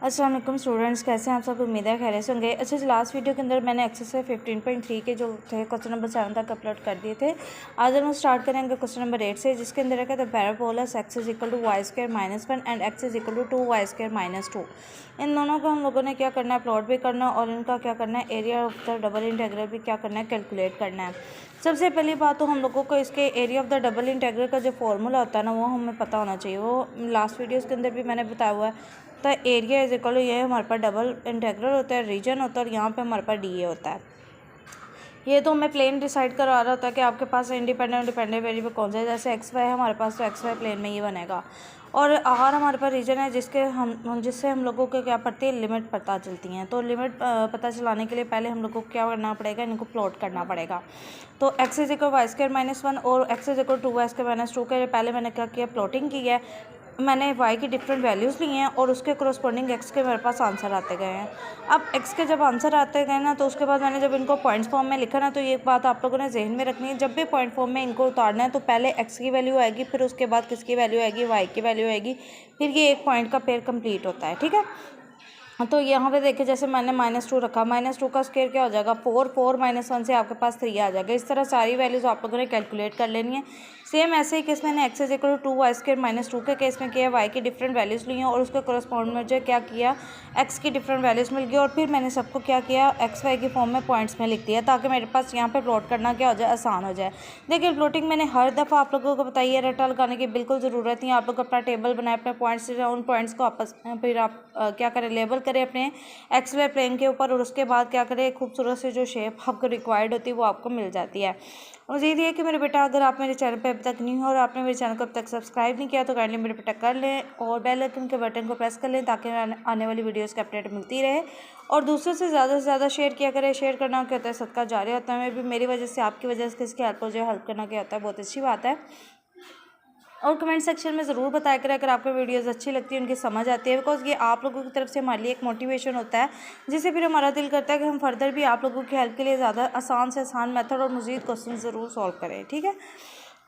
अस्सलाम वालेकुम स्टूडेंट्स, कैसे हैं आप सब। उम्मीद है खैरियत से होंगे। अच्छा जी, लास्ट वीडियो के अंदर मैंने एक्सरसाइज 15.3 के जो थे क्वेश्चन नंबर 7 तक अपलोड कर दिए थे। आज हम स्टार्ट करेंगे क्वेश्चन नंबर 8 से, जिसके अंदर है the parabolas x is equal to y square minus 1 and x is equal to 2y square minus 2। इन दोनों को हम लोगों ने क्या करना है, प्लॉट भी करना और इनका क्या करना है, area of the double integral भी क्या करना है, कैलकुलेट करना है। सबसे पहली बात तो हम लोगों को इसके area of the double integral का जो फॉर्मूला होता है ना, वो हमें पता होना चाहिए। वो लास्ट वीडियोज़ के अंदर भी मैंने बताया हुआ है। तो एरिया इज इक्वल, ये हमारे पास डबल इंटीग्रल होता है, रीजन होता है, और यहाँ पे हमारे पास डी ए होता है। ये तो हमें प्लेन डिसाइड करा रहा होता है कि आपके पास इंडिपेंडेंट और डिपेंडेंट वेरिएबल कौन सा है। जैसे एक्स वाई है हमारे पास, तो एक्स वाई प्लेन में ये बनेगा। और आर हमारे पास रीजन है जिससे हम लोगों को क्या पड़ती है, लिमिट पता चलती हैं। तो लिमिट पता चलाने के लिए पहले हम लोगों को क्या करना पड़ेगा, इनको प्लॉट करना पड़ेगा। तो x is equal y square minus 1 और x is equal 2y square minus 2 के पहले मैंने क्या किया, प्लॉटिंग की है। मैंने y की डिफरेंट वैल्यूज़ ली हैं और उसके करस्पॉन्डिंग x के मेरे पास आंसर आते गए हैं। अब x के जब आंसर आते गए ना, तो उसके बाद मैंने जब इनको पॉइंट्स फॉर्म में लिखा ना, तो ये बात आप लोगों ने जहन में रखनी है। जब भी पॉइंट फॉर्म में इनको उतारना है तो पहले x की वैल्यू आएगी, फिर उसके बाद किसकी वैल्यू आएगी, y की वैल्यू आएगी, फिर ये एक पॉइंट का पेयर कंप्लीट होता है। ठीक है, तो यहाँ पे देखिए, जैसे मैंने -2 रखा, -2 का स्क्वायर क्या हो जाएगा, 4 माइनस 1 से आपके पास 3 आ जाएगा। इस तरह सारी वैल्यूज़ आप लोगों ने कैलकुलेट कर लेनी है। सेम ऐसे ही केस मैंने x is equal to 2y square minus 2 के केस में किया, y की डिफरेंट वैल्यूज़ ली हैं और उसके करस्पॉन्ड में जो क्या किया, x की डिफरेंट वैल्यूज़ मिल गई और फिर मैंने सबको क्या किया, एक्स वाई की फॉर्म में पॉइंट्स में लिख दिया, ताकि मेरे पास यहाँ पे प्लॉट करना क्या हो जाए, आसान हो जाए। देखिए, प्लॉटिंग मैंने हर दफ़ा आप लोगों को बताई है, रट्टा लगाने की बिल्कुल ज़रूरत नहीं। आप लोग अपना टेबल बनाए, अपने पॉइंट्स, उन पॉइंट्स को आपस में फिर आप क्या करें, लेबल करें अपने एक्स वाई प्लेन के ऊपर, और उसके बाद क्या करें, खूबसूरत से जो शेप आपको रिक्वायर्ड होती है वो आपको मिल जाती है। मुझे ये है कि मेरे बेटा, अगर आप मेरे चैनल पे अभी तक नहीं हो और आपने मेरे चैनल को अब तक सब्सक्राइब नहीं किया, तो काइंडली मेरे बेटा कर लें और बेल आइकन के बटन को प्रेस कर लें, ताकि आने वाली वीडियोज़ की अपडेट मिलती रहे। और दूसरों से ज़्यादा शेयर किया करें। शेयर करना क्या होता है, सदका जारी होता है। मेरी वजह से, आपकी वजह से किसकी हेल्प हो जाए, हेल्प करना क्या होता है, बहुत अच्छी बात है। और कमेंट सेक्शन में ज़रूर बताया करें अगर आपको वीडियोस अच्छी लगती है, उनकी समझ आती है, बिकॉज ये आप लोगों की तरफ से हमारे लिए एक मोटिवेशन होता है, जिससे फिर हमारा दिल करता है कि हम फर्दर भी आप लोगों की हेल्प के लिए ज़्यादा आसान से आसान मेथड और मज़ीद क्वेश्चन ज़रूर सॉल्व करें। ठीक है,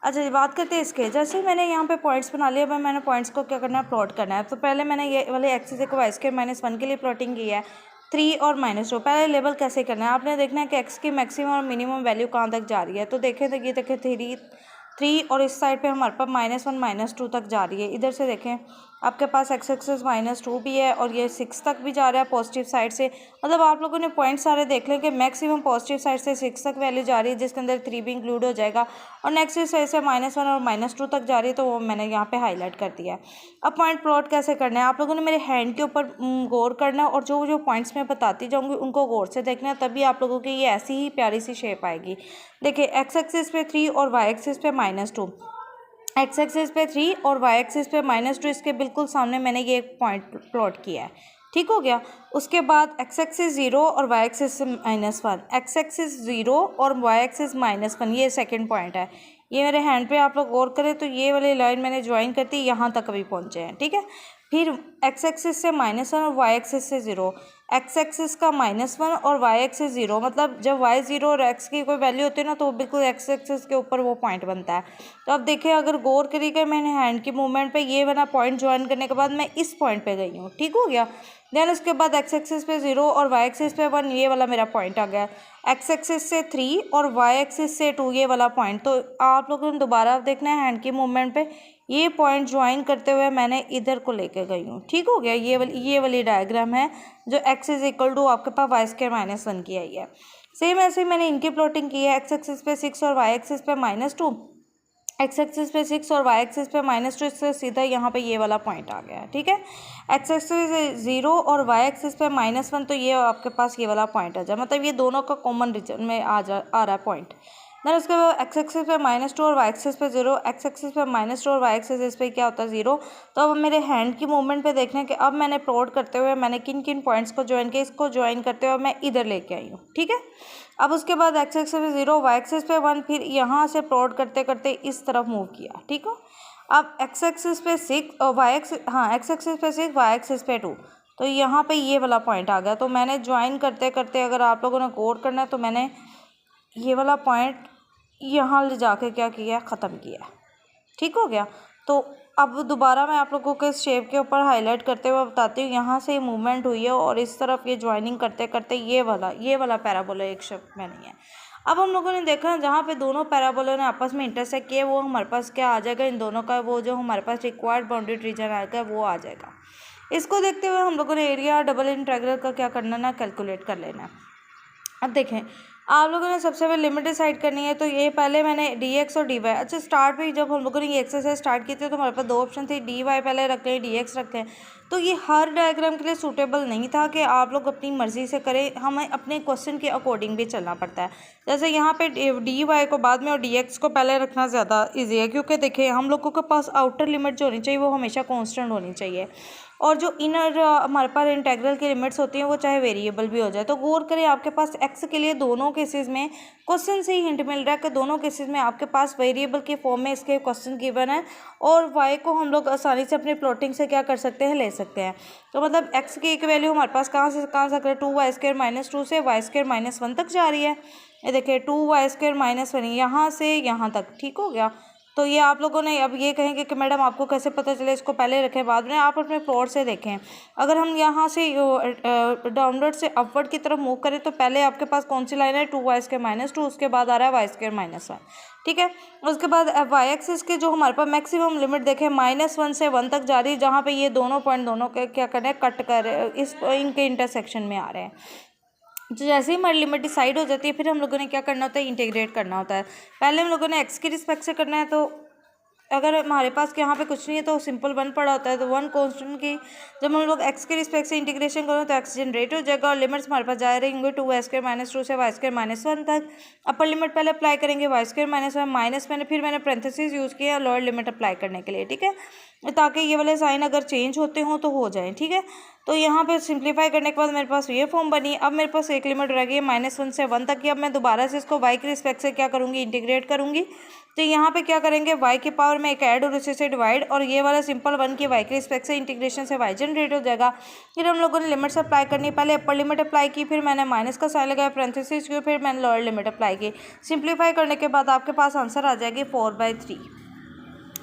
अच्छा जी, बात करते हैं इसके। जैसे ही मैंने यहाँ पे पॉइंट्स बना लिया, अब मैंने पॉइंट्स को क्या करना है, प्लॉट करना है। तो पहले मैंने ये वाले x is equal y square minus 1 के लिए प्लॉटिंग की है, 3 और -2। पहले लेवल कैसे करना है, आपने देखना है कि एक्स की मैक्सिमम और मिनिमम वैल्यू कहाँ तक जा रही है। तो देखें, तो ये देखें 3 और इस साइड पे हमारे पास -1 -2 तक जा रही है। इधर से देखें, आपके पास एक्स एक्सिस -2 भी है और ये 6 तक भी जा रहा है पॉजिटिव साइड से। मतलब आप लोगों ने पॉइंट सारे देख लें कि मैक्सिमम पॉजिटिव साइड से 6 तक वैल्यू जा रही है, जिसके अंदर 3 भी इंक्लूड हो जाएगा। और नेक्स्ट साइड से -1 और -2 तक जा रही है, तो वो मैंने यहाँ पे हाईलाइट कर दिया है। अब पॉइंट प्लॉट कैसे करना है, आप लोगों ने मेरे हैंड के ऊपर गौर करना है और जो जो पॉइंट्स मैं बताती जाऊँगी उनको गौर से देखना है, तभी आप लोगों की ये ऐसी ही प्यारी सी शेप आएगी। देखिए, एक्स एक्सिस पे 3 और वाई एक्सिस पे -2, एक्स एक्सिस पे 3 और वाई एक्सिस पे -2, इसके बिल्कुल सामने मैंने ये एक पॉइंट प्लॉट किया है। ठीक हो गया। उसके बाद एक्स एक्सिस 0 और वाई एक्सिस -1, एक्स एक्सिस 0 और वाई एक्सिस -1, ये सेकंड पॉइंट है। ये मेरे हैंड पे आप लोग गौर करें तो ये वाली लाइन मैंने ज्वाइन करती, यहाँ तक अभी पहुँचे हैं। ठीक है, फिर एक्स एक्सिस से -1 और वाई एक्सिस से 0, एक्स एक्सिस का -1 और वाई एक्सिस 0, मतलब जब वाई 0 और एक्स की कोई वैल्यू होती है ना, तो बिल्कुल एक्स एक्सिस के ऊपर वो पॉइंट बनता है। तो अब देखिए, अगर गौर करिएगा मैंने हैंड की मूवमेंट पे, ये वाला पॉइंट ज्वाइन करने के बाद मैं इस पॉइंट पे गई हूँ। ठीक हो गया। देन उसके बाद एक्स एक्सिस पे 0 और वाई एक्सिस पे 1, ये वाला मेरा पॉइंट आ गया। एक्स एक्सिस से 3 और वाई एक्सिस से 2, ये वाला पॉइंट। तो आप लोगों ने दोबारा देखना है हैंड की मूवमेंट पे, ये पॉइंट ज्वाइन करते हुए मैंने इधर को लेके गई हूँ। ठीक हो गया। ये वाली डायग्राम है जो एक्स इज इक्वल टू आपके पास वाई स्क्वायर -1 की आई है। सेम ऐसे ही मैंने इनकी प्लॉटिंग की है, एक्स एक्सिस पे 6 और वाई एक्सिस पे -2, एक्स एक्सिस पे 6 और वाई एक्सिस पे -2, इससे सीधा यहाँ पे ये वाला पॉइंट आ गया है। ठीक है, एक्स एक्सिस 0 और वाई एक्सिस पे -1, तो ये आपके पास ये वाला पॉइंट आ जाए, मतलब ये दोनों का कॉमन रीजन में आ रहा है पॉइंट। देन उसके बाद एक्स एक्सिस पे -2 और वाई एक्सिस पे 0, एक्स एक्सिस पे -2 और वाई एक्सिस इस पे क्या होता है 0। तो अब मेरे हैंड की मूवमेंट पे देखना है कि अब मैंने प्लॉट करते हुए मैंने किन किन पॉइंट्स को ज्वाइन किया, इसको ज्वाइन करते हुए मैं इधर लेके आई हूँ। ठीक है, अब उसके बाद एक्स एक्सिस पे 0, वाई एक्सिस पे 1, फिर यहाँ से प्लॉट करते करते इस तरफ मूव किया। ठीक हो, अब एक्स एक्सिस पे 6 और वाई एक्सिस, हाँ, एक्स एक्सिस पे 6, वाई एक्सिस पे 2, तो यहाँ पे ये वाला पॉइंट आ गया। तो मैंने ज्वाइन करते करते, अगर आप लोगों ने गौर करना है, तो मैंने ये वाला पॉइंट यहाँ ले जाके क्या किया, ख़त्म किया। ठीक हो गया। तो अब दोबारा मैं आप लोगों को इस शेप के ऊपर हाईलाइट करते हुए बताती हूँ। यहाँ से मूवमेंट हुई है और इस तरफ ये ज्वाइनिंग करते करते ये वाला पैराबोला एक शेप में नहीं है। अब हम लोगों ने देखा जहाँ पे दोनों पैराबोला ने आपस में इंटरसेक्ट किया वो हमारे पास क्या आ जाएगा, इन दोनों का वो जो हमारे पास रिक्वायर्ड बाउंड्री रीजन आएगा वो आ जाएगा। इसको देखते हुए हम लोगों ने एरिया डबल इंटीग्रल का क्या करना ना, कैलकुलेट कर लेना है। अब देखें आप लोगों ने सबसे पहले लिमिट डिसाइड करनी है, तो ये पहले मैंने dx और dy, अच्छा स्टार्ट में जब हम लोगों ने ये एक्सरसाइज स्टार्ट की थी तो हमारे पास दो ऑप्शन थे, dy पहले रखते हैं dx रखते हैं। तो ये हर डायग्राम के लिए सूटेबल नहीं था कि आप लोग अपनी मर्ज़ी से करें, हमें अपने क्वेश्चन के अकॉर्डिंग भी चलना पड़ता है। जैसे यहाँ पे dy को बाद में और dx को पहले रखना ज़्यादा ईजी है, क्योंकि देखिए हम लोगों के पास आउटर लिमिट जो होनी चाहिए वो हमेशा कॉन्स्टेंट होनी चाहिए, और जो इनर हमारे पास इंटेग्रल की लिमिट्स होती हैं वो चाहे वेरिएबल भी हो जाए। तो गौर करें आपके पास एक्स के लिए दोनों केसेस में क्वेश्चन से ही हिंट मिल रहा है कि दोनों केसेस में आपके पास वेरिएबल के फॉर्म में इसके क्वेश्चन गिवन है, और वाई को हम लोग आसानी से अपनी प्लॉटिंग से क्या कर सकते हैं, ले सकते हैं। तो मतलब एक्स की एक वैल्यू हमारे पास कहाँ से है, 2y² - 2 से y² - 1 तक जा रही है। ये देखिए 2y² - 1 यहाँ से यहाँ तक, ठीक हो गया। तो ये आप लोगों ने अब ये कहेंगे कि मैडम आपको कैसे पता चले, इसको पहले रखें बाद में, आप अपने प्लॉट से देखें। अगर हम यहाँ से डाउनवर्ड से अपवर्ड की तरफ मूव करें तो पहले आपके पास कौन सी लाइन है, 2y² - 2, उसके बाद आ रहा है y² - 1, ठीक है। उसके बाद वाई एक्सिस के जो हमारे पास मैक्सिमम लिमिट देखें -1 से 1 तक जा रही है, जहाँ पे ये दोनों पॉइंट दोनों के क्या कर रहे हैं, कट कर इस इनके इंटरसेक्शन में आ रहे हैं। तो जैसे ही हमारी लिमिट डिसाइड हो जाती है फिर हम लोगों ने क्या करना होता है, इंटीग्रेट करना होता है। पहले हम लोगों ने एक्स की रिस्पेक्ट से करना है, तो अगर हमारे पास यहाँ पे कुछ नहीं है तो सिंपल 1 पड़ा होता है, तो 1 कांस्टेंट की जब हम लोग एक्स के रिस्पेक्ट से इंटीग्रेशन करें तो एक्स जनरेट हो जाएगा, और लिमिट्स हमारे पास जा रही होंगे 2y² - 2 से y² - 1 तक। अपर लिमिट पहले अप्लाई करेंगे y² - 1 माइनस फिर मैंने पेरेंथेसिस यूज़ किया लोअर लिमिट अप्लाई करने के लिए, ठीक है, ताकि ये वाले साइन अगर चेंज होते हों तो हो जाए, ठीक है। तो यहाँ पे सिंप्लीफाई करने के बाद मेरे पास ये फॉर्म बनी। अब मेरे पास एक लिमिट रह गई है -1 से 1 तक की। अब मैं दोबारा से इसको y के रिस्पेक्ट से क्या करूँगी, इंटीग्रेट करूँगी। तो यहाँ पे क्या करेंगे, y की पावर में एक ऐड और उसी से डिवाइड, और ये वाला सिंपल 1 की y के रिस्पेक्ट से इंटीग्रेशन से y जनरेट हो जाएगा। फिर हम लोगों ने लिमिट्स अप्लाई करनी है, पहले अपर लिमिट अप्लाई की, फिर मैंने माइनस का साइन लगाया, पेरेंथेसिस की, फिर मैंने लोअर लिमिट अप्लाई की। सिंप्लीफाई करने के बाद आपके पास आंसर आ जाएगी 4/3।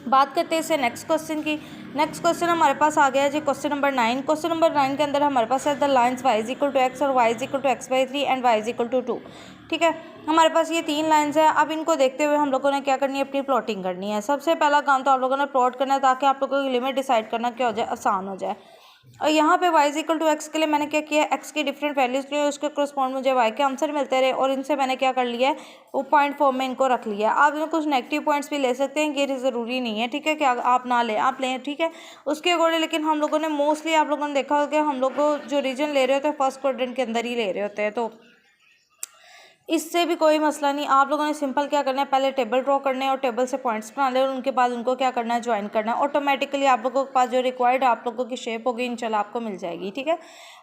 बात करते हैं इसे नेक्स्ट क्वेश्चन की। नेक्स्ट क्वेश्चन हमारे पास आ गया है जी क्वेश्चन नंबर 9। क्वेश्चन नंबर 9 के अंदर हमारे पास है द लाइन्स y = x और y = x/3 एंड y = 2, ठीक है। हमारे पास ये 3 लाइन्स है। अब इनको देखते हुए हम लोगों ने क्या करनी है, अपनी प्लॉटिंग करनी है। सबसे पहला काम तो आप लोगों ने प्लॉट करना है, ताकि आप लोगों की लिमिट डिसाइड करना क्या हो जाए, आसान हो जाए। और यहाँ पे y = x के लिए मैंने क्या किया, x की डिफरेंट वैल्यूज़ लिए, उसके करस्पॉन्ड मुझे y के आंसर मिलते रहे, और इनसे मैंने क्या कर लिया है, वो पॉइंट फॉर्म में इनको रख लिया। आप इनको कुछ नेगेटिव पॉइंट्स भी ले सकते हैं, ये ज़रूरी नहीं है, ठीक है, कि आप ना लें, आप लें, ठीक है, उसके अकॉर्डिंग। लेकिन हम लोगों ने मोस्टली आप लोगों ने देखा होगा कि हम लोग जो रीजन ले रहे होते हैं फर्स्ट क्वाड्रेंट के अंदर ही ले रहे होते हैं, तो इससे भी कोई मसला नहीं। आप लोगों ने सिंपल क्या करना है, पहले टेबल ड्रॉ करने हैं और टेबल से पॉइंट्स बना ले, और उनके बाद उनको क्या करना है, ज्वाइन करना है। ऑटोमेटिकली आप लोगों के पास जो रिक्वायर्ड आप लोगों की शेप होगी इंशाल्लाह आपको मिल जाएगी, ठीक है।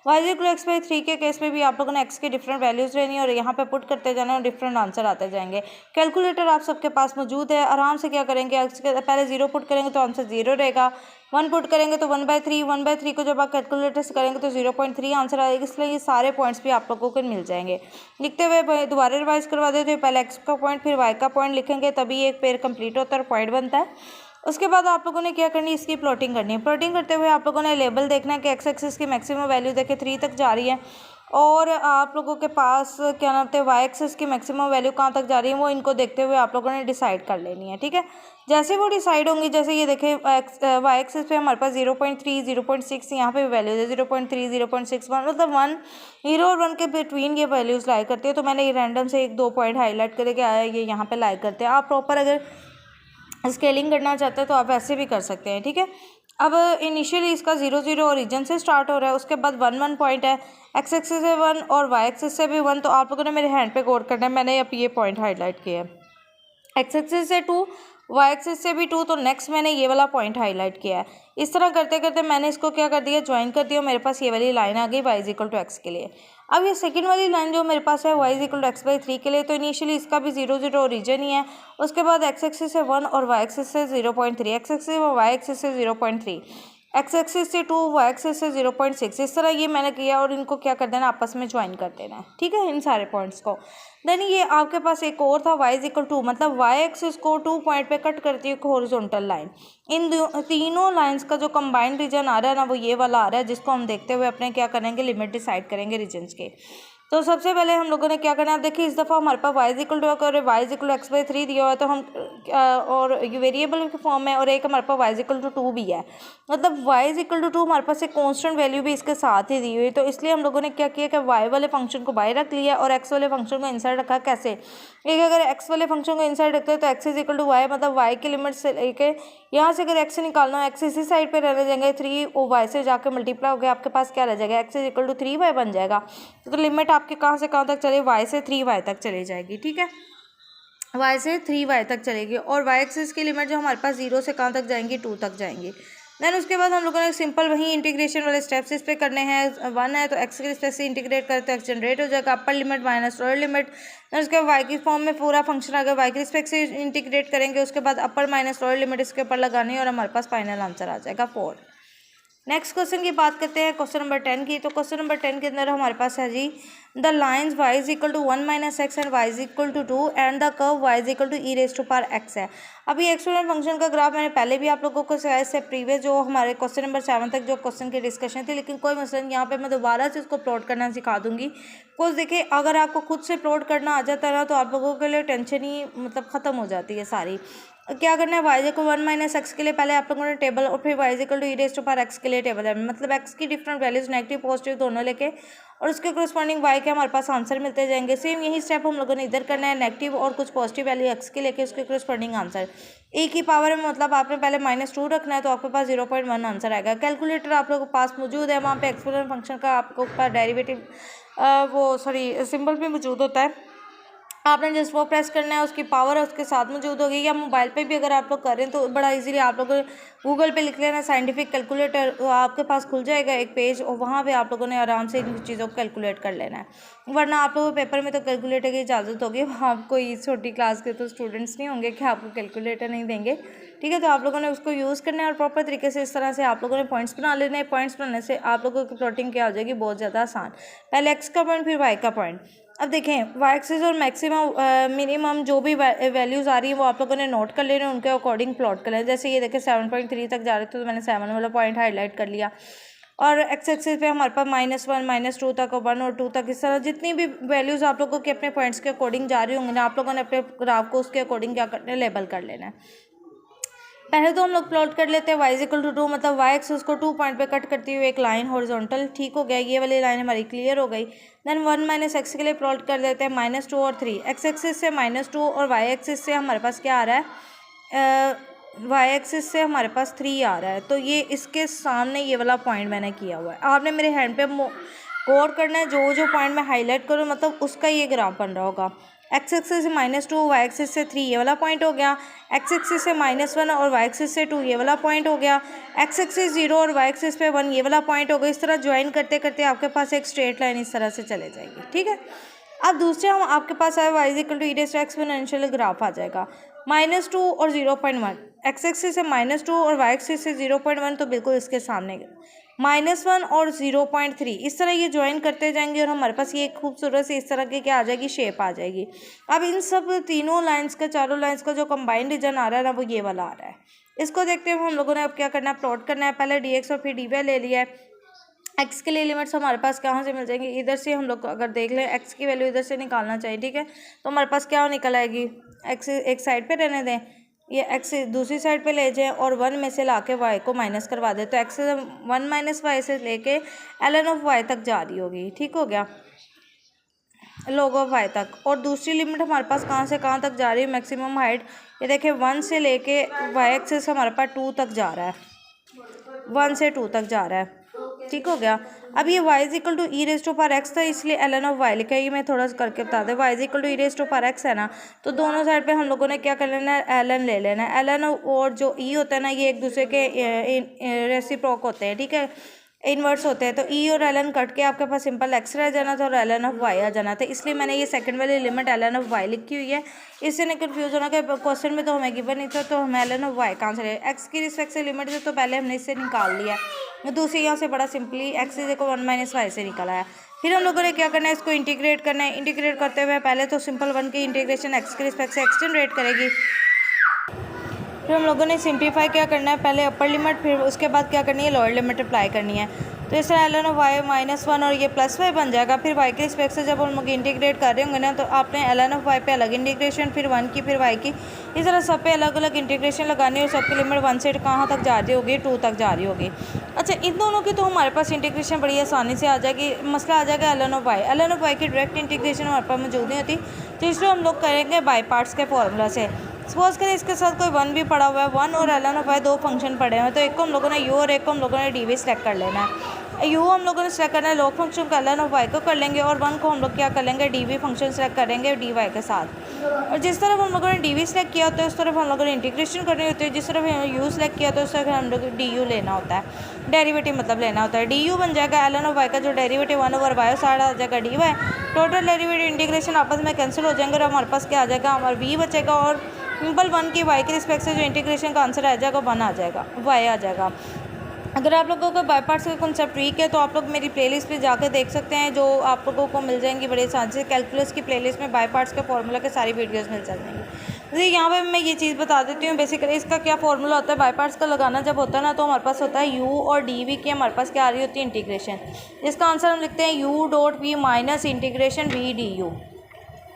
y = x/3 के केस में भी आप लोगों ने x की डिफरेंट वैल्यूज़ लेनी है और यहाँ पे पुट करते जाना और डिफरेंट आंसर आते जाएंगे। कैलकुलेटर आप सबके पास मौजूद है, आराम से क्या करेंगे, x के पहले 0 पुट करेंगे तो आंसर 0 रहेगा, 1 पुट करेंगे तो 1/3 को जब आप कैलकुलेटर से करेंगे तो 0.3 आंसर आएगा। इसलिए ये सारे पॉइंट्स भी आप लोगों को मिल जाएंगे। लिखते हुए दोबारा रिवाइज करवा देते हैं, पहले x का पॉइंट फिर y का पॉइंट लिखेंगे, तभी एक पेयर कंप्लीट होता है और पॉइंट बनता है। उसके बाद आप लोगों ने क्या करनी है, इसकी प्लॉटिंग करनी है। प्लॉटिंग करते हुए आप लोगों ने लेवल देखना है कि x एक्सिस की मैक्सिमम वैल्यू देखे 3 तक जा रही है, और आप लोगों के पास क्या नाम है, y एक्सिस की मैक्सिमम वैल्यू कहाँ तक जा रही है, वो इनको देखते हुए आप लोगों ने डिसाइड कर लेनी है, ठीक है। जैसे वो डिसाइड होंगी, जैसे ये देखें y एक्सिस पे हमारे पास 0.3 0.6 यहाँ पे भी वैल्यूज है, 0.3 0.6 मतलब 1 0 और 1 के बिटवीन ये वैल्यूज़ लाई करती है। तो मैंने ये रैंडम से 1-2 पॉइंट हाईलाइट करके आया, ये यहाँ पे लाई करते हैं। आप प्रॉपर अगर स्केलिंग करना चाहते हैं तो आप ऐसे भी कर सकते हैं, ठीक है। अब इनिशियली इसका 0 0 ओरिजिन से स्टार्ट हो रहा है, उसके बाद 1 1 पॉइंट है, x एक्सिस से 1 और y एक्सिस से भी 1। तो आप लोगों ने मेरे हैंड पे गौर करना है, मैंने अब ये पॉइंट हाईलाइट किया है, x एक्सिस से 2 y एक्सिस से भी 2, तो नेक्स्ट मैंने ये वाला पॉइंट हाईलाइट किया है। इस तरह करते करते मैंने इसको क्या कर दिया, ज्वाइन कर दिया, मेरे पास ये वाली लाइन आ गई y = x के लिए। अब ये सेकंड वाली लाइन जो मेरे पास है y = x/3 के लिए, तो इनिशियली इसका भी 0 0 ओरिजिन ही है, उसके बाद x एक्सिस से 1 और y एक्सिस से 0.3, x एक्सिस और y एक्सिस से 0.3। एक्स एक्सिस से 2, वाई एक्सिस से 0.6, इस तरह ये मैंने किया और इनको क्या कर देना, आपस में ज्वाइन कर देना है, ठीक है, इन सारे पॉइंट्स को। देन ये आपके पास एक और था y इक्वल टू, मतलब वाई एक्सिस को 2 पॉइंट पे कट करती है एक हॉरिजॉन्टल लाइन। इन तीनों लाइंस का जो कंबाइंड रीजन आ रहा है ना, वो ये वाला आ रहा है, जिसको हम देखते हुए अपने क्या करेंगे, लिमिट डिसाइड करेंगे रीजन्स के। तो सबसे पहले हम लोगों ने क्या करना है, आप देखिए इस दफ़ा हमारे पास y इक्वल टू और y इक्वल टू x/3 दिया हुआ है, तो हम और ये वेरिएबल के फॉर्म में, और एक हमारे पास y इक्वल टू 2 भी है, मतलब y इक्वल टू 2 हमारे पास एक कांस्टेंट वैल्यू भी इसके साथ ही दी हुई है। तो इसलिए हम लोगों ने क्या किया कि y वाले फंक्शन को बाहर रख लिया और x वाले फंक्शन को इनसाइड रखा। कैसे, एक अगर x वाले फंक्शन को इनसाइड रखते हैं तो x is equal to y, मतलब y की लिमिट से लेके यहाँ से अगर x से निकालना हो, x इसी साइड पे रहने जाएंगे, 3 और y से जाकर मल्टीप्लाई हो गया, आपके पास क्या रह जाएगा, x is equal to 3y बन जाएगा। तो लिमिट आपके कहाँ से कहाँ तक चले, y से 3y तक चली जाएगी, ठीक है, y से 3y तक चलेगी। और y एक्सिस की लिमिट जो हमारे पास 0 से कहाँ तक जाएंगी, 2 तक जाएंगी। देन उसके बाद हम लोगों ने सिंपल वही इंटीग्रेशन वाले स्टेप्स इस पे करने हैं। 1 है तो x के रिस्पेक्ट से इंटीग्रेट करते हैं, x जनरेट हो जाएगा, upper limit minus lower limit. Then उसके बाद y की फॉर्म में पूरा फंक्शन आ गया, y के रिस्पेक्ट से इंटीग्रेट करेंगे, उसके बाद अपर माइनस लोअर लिमिट इसके ऊपर लगानी है और हमारे पास फाइनल आंसर आ जाएगा 4। नेक्स्ट क्वेश्चन की बात करते हैं, क्वेश्चन नंबर 10 की। तो क्वेश्चन नंबर 10 के अंदर हमारे पास है जी, the lines y is equal to 1 minus x and y is equal to 2 and the curve y is equal to e raise to power x है। अभी एक्सपोनेंट फंक्शन का ग्राफ मैंने पहले भी आप लोगों को सिखाया, इससे प्रीवियस जो हमारे क्वेश्चन नंबर 7 तक जो क्वेश्चन की डिस्कशन थी, लेकिन कोई मसला नहीं, यहाँ पे मैं दोबारा से इसको प्लॉट करना सिखा दूंगी। कुछ देखिए, अगर आपको खुद से प्लॉट करना आ जाता है ना, तो आप लोगों के लिए टेंशन ही मतलब ख़त्म हो जाती है सारी। क्या करना है, y इक्वल 1 माइनस एक्स के लिए पहले आप लोगों ने टेबल, और फिर y equal to e raise to power x के लिए टेबल है, मतलब x की डिफरेंट वैल्यूज नेगेटिव पॉजिटिव दोनों लेके, और उसके करस्पॉन्डिंग y के हमारे पास आंसर मिलते जाएंगे। सेम यही स्टेप हम लोगों ने इधर करना है, नेगेटिव और कुछ पॉजिटिव वैल्यू x के लेके उसके करस्पॉन्डिंग आंसर ए की पावर में, मतलब आपने पहले -2 रखना है, तो आपके पास 0.1 आंसर आएगा। कैलकुलेटर आप लोगों के पास मौजूद है, वहाँ पे एक्सपोनेंट फंक्शन का आपको पास डेरिवेटिव सिंबल भी मौजूद होता है, आपने जस्ट वो प्रेस करना है, उसकी पावर है उसके साथ मौजूद होगी। या मोबाइल पे भी अगर आप लोग कर रहे हैं तो बड़ा इजीली आप लोग गूगल पे लिख लेना साइंटिफिक कैलकुलेटर, तो आपके पास खुल जाएगा एक पेज, और वहाँ पे आप लोगों ने आराम से इन चीज़ों को कैलकुलेट कर लेना है। वरना आप लोगों को पेपर में तो कैलकुलेटर की इजाज़त होगी, वहाँ कोई छोटी क्लास के तो स्टूडेंट्स नहीं होंगे कि आपको कैलकुलेटर नहीं देंगे, ठीक है। तो आप लोगों ने उसको यूज़ करना है और प्रॉपर तरीके से इस तरह से आप लोगों ने पॉइंट्स बना लेने हैं। पॉइंट्स बनाने से आप लोगों की प्लॉटिंग क्या हो जाएगी, बहुत ज़्यादा आसान। पहले एक्स का पॉइंट, फिर वाई का पॉइंट। अब देखें, वाई एक्सिस और मैक्सिमम मिनिमम जो भी वैल्यूज़ आ रही है वो आप लोगों ने नोट कर लेना, उनके अकॉर्डिंग प्लॉट कर लेना। जैसे ये देखें 7.3 तक जा रहे थे, तो मैंने 7 वाला पॉइंट हाईलाइट कर लिया, और एक्स एक्सिस पे हमारे पास -1 -2 तक और 1 और 2 तक, इस तरह जितनी भी वैल्यूज़ आप लोगों के अपने पॉइंट्स के अकॉर्डिंग जा रही होंगी ना, आप लोगों ने अपने ग्राफ को उसके अकॉर्डिंग क्या करना है, लेबल कर लेना है। पहले तो हम लोग प्लॉट कर लेते हैं y इक्वल टू 2, मतलब y एक्सिस को 2 पॉइंट पे कट करती हुई एक लाइन हॉरिजॉन्टल, ठीक हो गया, ये वाली लाइन हमारी क्लियर हो गई। देन 1 माइनस एक्स के लिए प्लॉट कर देते हैं -2 और 3, एक्स एक्सिस से -2 और y एक्सिस से हमारे पास क्या आ रहा है, y एक्सिस से हमारे पास 3 आ रहा है। तो ये इसके सामने ये वाला पॉइंट मैंने किया हुआ है, आपने मेरे हैंड पे गौर करना है, जो जो पॉइंट मैं हाईलाइट करूँ मतलब उसका ये ग्राफ बन रहा होगा। एक्स एक्सिस से -2, वाई एक्सिस से 3 ये वाला पॉइंट हो गया, एक्स एक्सिस से -1 और वाई एक्सिस से 2 ये वाला पॉइंट हो गया, एक्स एक्सिस 0 और वाई एक्सिस पे 1 ये वाला पॉइंट हो गया। इस तरह ज्वाइन करते करते आपके पास एक स्ट्रेट लाइन इस तरह से चले जाएगी, ठीक है। अब दूसरे हम आपके पास आए y equal to e raise to exponential graph आ जाएगा, -2 और 0.1, एक्स एक्सिस से -2 और वाई एक्सिस से 0.1, तो बिल्कुल इसके सामने -1 और 0.3, इस तरह ये ज्वाइन करते जाएंगे और हमारे पास ये खूबसूरत सी इस तरह की क्या आ जाएगी, शेप आ जाएगी। अब इन सब तीनों लाइंस का, चारों लाइंस का जो कंबाइंड रीजन आ रहा है ना, वो ये वाला आ रहा है। इसको देखते हुए हम लोगों ने अब क्या करना है, प्लॉट करना है। पहले dx और फिर dy ले लिया है। एक्स के लिए लिमिट्स हमारे पास कहाँ से मिल जाएंगी, इधर से हम लोग अगर देख लें एक्स की वैल्यू इधर से निकालना चाहिए, ठीक है। तो हमारे पास क्या निकल आएगी, एक्स एक साइड पे रहने दें, ये एक्स दूसरी साइड पे ले जाएं और 1 में से लाके वाई को माइनस करवा दें, तो एक्स 1 माइनस वाई से लेके ln ऑफ वाई तक जा रही होगी, ठीक हो गया, log ऑफ वाई तक। और दूसरी लिमिट हमारे पास कहाँ से कहाँ तक जा रही है, मैक्सिमम हाइट, ये देखिए 1 से लेके वाई एक्सिस हमारे पास 2 तक जा रहा है, 1 से 2 तक जा रहा है, ठीक हो गया। अब ये y equal to e raise to power x था, इसलिए ln ऑफ y लिखा है, ये मैं थोड़ा सा करके बता दें। y equal to e raise to power x है ना, तो दोनों साइड पे हम लोगों ने क्या कर लेना है, ln ले लेना है। ln और जो e होता है ना, ये एक दूसरे के रेसिप्रोक होते हैं, ठीक है। इन्वर्स होते हैं, तो ई और ln कट के आपके पास सिंपल x रह जाना था और ln ऑफ y आ जाना था। इसलिए मैंने ये सेकंड वाली लिमिट ln ऑफ y लिखी हुई है। इससे नहीं कन्फ्यूज़ होना कि क्वेश्चन में तो हमें गिवन नहीं था, तो हमें ln ऑफ y कहाँ से ले, x की रिस्पेक्ट से लिमिट है तो पहले हमने इससे निकाल लिया, दूसरी यहाँ से बड़ा simply x is equal 1 - y से निकाला है। फिर हम लोगों ने क्या करना है, इसको इंटीग्रेट करना है। इंटीग्रेट करते हुए पहले तो सिंपल 1 की इंटीग्रेशन x की रिस्पेक्ट से x जनरेट करेगी। फिर हम लोगों ने सिंप्लीफाई क्या करना है, पहले अपर लिमिट, फिर उसके बाद क्या करनी है, लोअर लिमिट अप्लाई करनी है। तो इस तरह ln ऑफ y -1 और ये +y बन जाएगा। फिर y के रिस्पेक्ट से जब हम लोग इंटीग्रेट कर रहे होंगे ना, तो आपने ln ऑफ y पे अलग इंटीग्रेशन, फिर 1 की, फिर y की, इस तरह सब पे अलग अलग इंटीग्रेशन लगानी है और सबकी लिमिट 1 से कहाँ तक जा रही होगी, 2 तक जा रही होगी। अच्छा, इन दोनों की तो हमारे पास इंटीग्रेशन बड़ी आसानी से आ जाएगी। मसला आ जाएगा ln of y। ln of y की डायरेक्ट इंटीग्रेशन हमारे पास मौजूद नहीं होती, तो इसलिए हम लोग करेंगे बाई पार्ट्स के फॉर्मूला से। सपोज करें इसके साथ कोई 1 भी पड़ा हुआ है, 1 और ln ऑफ y दो फंक्शन पड़े हुए हैं, तो एक को हम लोगों ने u और एक को हम लोगों ने dv सेलेक्ट कर लेना है। u हम लोगों ने सेलेक्ट करना है लॉग फंक्शन का, ln ऑफ y को कर लेंगे, और 1 को हम लोग क्या कर लेंगे, dv फंक्शन सेलेक्ट करेंगे dy के साथ। और जिस तरफ हम लोगों ने dv सेलेक्ट किया होता है उस तरफ हम लोगों ने इंटीग्रेशन करनी होती है, जिस तरफ u सेलेक्ट किया तो उस तरफ हम लोग du लेना होता है, डेरिवेटिव मतलब लेना होता है। du बन जाएगा ln ऑफ y का जो डेरिवेटिव 1/y साइड आ जाएगा dy, टोटल डेरिवेटिव इंटीग्रेशन आपस में कैंसिल हो जाएंगे और हमारे पास क्या आ जाएगा, हमारा v बचेगा, और सिंपल 1 की y के रिस्पेक्ट से जो इंटीग्रेशन का आंसर आ जाएगा 1 आ जाएगा, y आ जाएगा। अगर आप लोगों को बाई पार्ट्स का कॉन्सेप्ट वीक है तो आप लोग मेरी प्लेलिस्ट पे जाकर देख सकते हैं, जो आप लोगों को मिल जाएंगी बड़े आसान से। कैलकुलस की प्लेलिस्ट में बाई पार्ट्स के फार्मूला के सारी वीडियोस मिल जाएंगी। तो यहाँ पे मैं ये चीज़ बता देती हूँ, बेसिकली इसका क्या फार्मूला होता है। बाई पार्ट्स का लगाना जब होता है ना, तो हमारे पास होता है u और dv की हमारे पास क्या आ रही होती है, इंटीग्रेशन। इसका आंसर हम लिखते हैं u.v minus integration v du,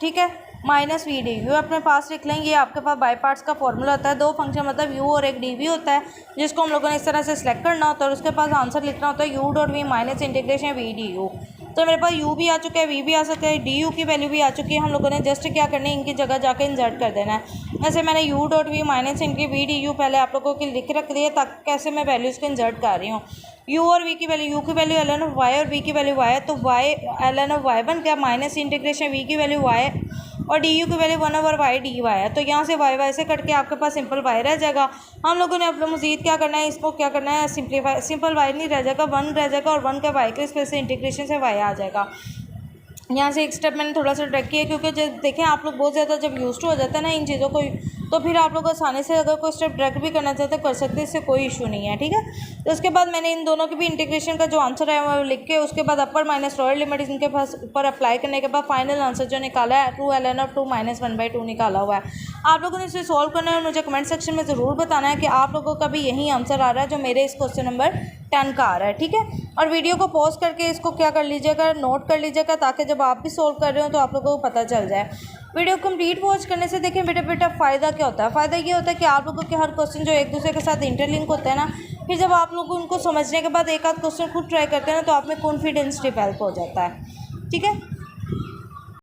ठीक है, माइनस वी डी यू अपने पास लिख लेंगे। ये आपके पास बाई पार्ट्स का फॉर्मूला होता है। दो फंक्शन मतलब u और एक डी होता है, जिसको हम लोगों ने इस तरह से सिलेक्ट करना होता है और उसके पास आंसर लिखना होता है u.v minus integration v d u. तो मेरे पास u भी आ चुका है, v भी आ सकता है, डी की वैल्यू भी आ चुकी है। हम लोगों ने जस्ट क्या करना है, इनकी जगह जाकर इंसर्ट कर देना है। जैसे मैंने u.v माइनस इनकी वी डी यू पहले आप लोगों के लिख रख दिए, तक कैसे मैं वैल्यूज़ को इंसर्ट कर रही हूँ। u और v की वैल्यू, u की वैल्यू ln ऑफ y और v की वैल्यू y है, तो y ln ऑफ y बन गया माइनस इंटीग्रेशन v की वैल्यू y और डी यू की वैल्यू 1/y dy है। तो यहाँ से y से कट के आपके पास सिंपल y रह जाएगा। हम लोगों ने अपना मजीद क्या करना है, इसको क्या करना है, सिंपलीफाई। सिंपल y नहीं रह जाएगा, 1 रह जाएगा और 1 के y के स्पेस से इंटीग्रेशन से y आ जाएगा। यहाँ से एक स्टेप मैंने थोड़ा सा ट्रैक किया, क्योंकि जब देखें आप लोग बहुत ज़्यादा जब यूज टू हो जाता है ना इन चीज़ों को, तो फिर आप लोग आसानी से अगर कोई स्टेप ट्रैक भी करना चाहते हैं कर सकते हैं, इससे कोई इशू नहीं है, ठीक है। तो उसके बाद मैंने इन दोनों की भी इंटीग्रेशन का जो आंसर है वो लिख के, उसके बाद अपर माइनस लोअर लिमिट इनके पास ऊपर अप्लाई करने के बाद फाइनल आंसर जो निकाला है 2 ln ऑफ 2 माइनस 1/2 निकाला हुआ है। आप लोगों ने इसे सॉल्व करना है, मुझे कमेंट सेक्शन में ज़रूर बताना है कि आप लोगों का भी यही आंसर आ रहा है जो मेरे इस क्वेश्चन नंबर 10 का आ रहा है, ठीक है। और वीडियो को पॉज करके इसको क्या कर लीजिएगा, नोट कर लीजिएगा, ताकि जब आप भी सॉल्व कर रहे हो तो आप लोगों को पता चल जाए। वीडियो कंप्लीट वॉच करने से देखें बेटा फ़ायदा क्या होता है। फ़ायदा ये होता है कि आप लोगों के हर क्वेश्चन जो एक दूसरे के साथ इंटरलिंक होते हैं ना, फिर जब आप लोग उनको समझने के बाद एक आध क्वेश्चन खुद ट्राई करते हैं ना, तो आप में कॉन्फिडेंस डेवलप हो जाता है, ठीक है।